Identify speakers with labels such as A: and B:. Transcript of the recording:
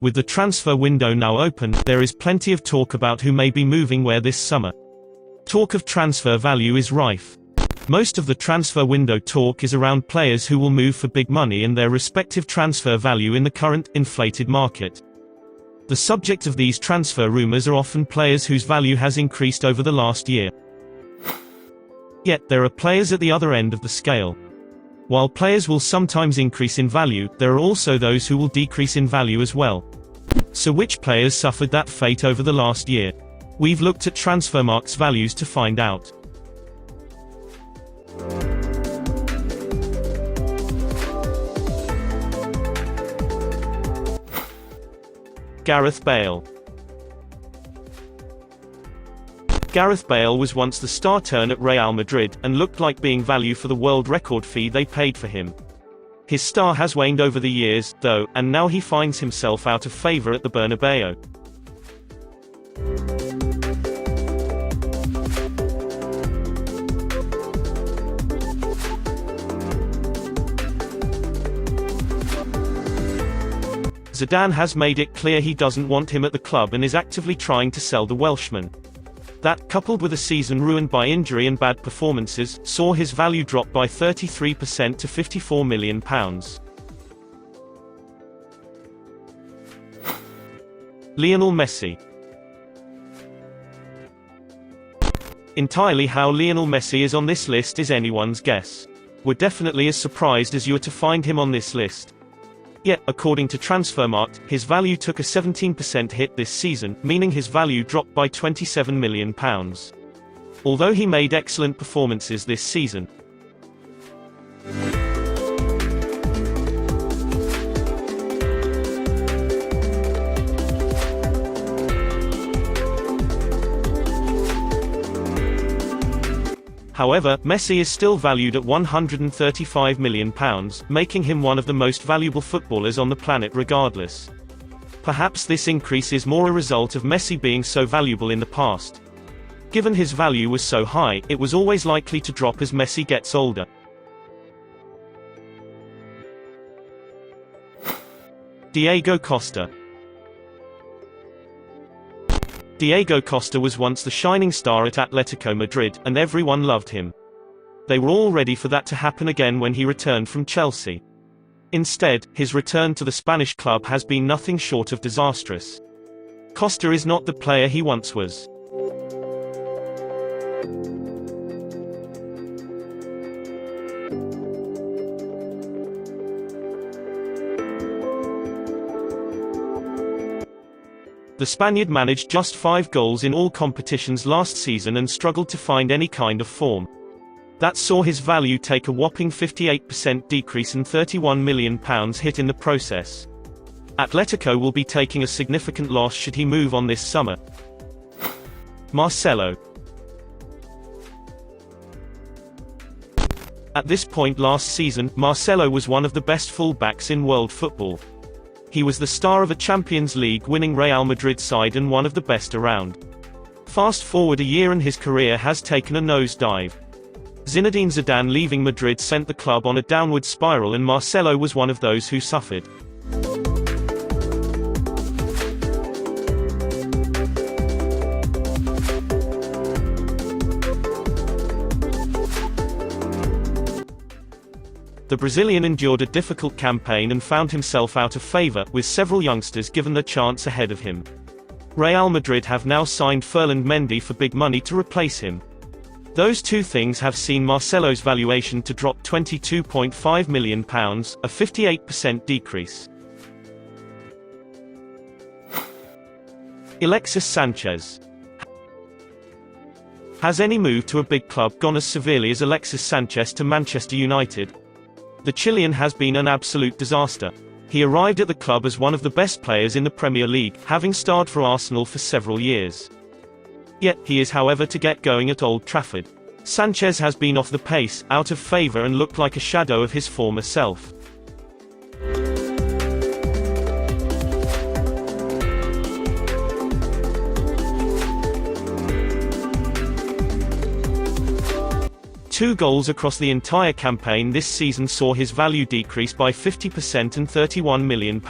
A: With the transfer window now open, there is plenty of talk about who may be moving where this summer. Talk of transfer value is rife. Most of the transfer window talk is around players who will move for big money and their respective transfer value in the current, inflated market. The subject of these transfer rumors are often players whose value has increased over the last year. Yet, there are players at the other end of the scale. While players will sometimes increase in value, there are also those who will decrease in value as well. So which players suffered that fate over the last year? We've looked at Transfermarkt's values to find out. Gareth Bale. Gareth Bale was once the star turn at Real Madrid, and looked like being value for the world record fee they paid for him. His star has waned over the years, though, and now he finds himself out of favour at the Bernabeu. Zidane has made it clear he doesn't want him at the club and is actively trying to sell the Welshman. That, coupled with a season ruined by injury and bad performances, saw his value drop by 33% to £54 million. Lionel Messi. Entirely how Lionel Messi is on this list is anyone's guess. We're definitely as surprised as you are to find him on this list. Yet, according to Transfermarkt, his value took a 17% hit this season, meaning his value dropped by £27 million. Although he made excellent performances this season. However, Messi is still valued at £135 million, making him one of the most valuable footballers on the planet regardless. Perhaps this increase is more a result of Messi being so valuable in the past. Given his value was so high, it was always likely to drop as Messi gets older. Diego Costa. Diego Costa was once the shining star at Atletico Madrid, and everyone loved him. They were all ready for that to happen again when he returned from Chelsea. Instead, his return to the Spanish club has been nothing short of disastrous. Costa is not the player he once was. The Spaniard managed just 5 goals in all competitions last season and struggled to find any kind of form. That saw his value take a whopping 58% decrease and £31 million hit in the process. Atletico will be taking a significant loss should he move on this summer. Marcelo. At this point last season, Marcelo was one of the best fullbacks in world football. He was the star of a Champions League winning Real Madrid side and one of the best around. Fast forward a year and his career has taken a nosedive. Zinedine Zidane leaving Madrid sent the club on a downward spiral, and Marcelo was one of those who suffered. The Brazilian endured a difficult campaign and found himself out of favour, with several youngsters given the chance ahead of him. Real Madrid have now signed Ferland Mendy for big money to replace him. Those two things have seen Marcelo's valuation to drop £22.5 million, a 58% decrease. Alexis Sanchez. Has any move to a big club gone as severely as Alexis Sanchez to Manchester United? The Chilean has been an absolute disaster. He arrived at the club as one of the best players in the Premier League, having starred for Arsenal for several years. Yet, he is however to get going at Old Trafford. Sanchez has been off the pace, out of favour, and looked like a shadow of his former self. Two goals across the entire campaign this season saw his value decrease by 50% and £31 million.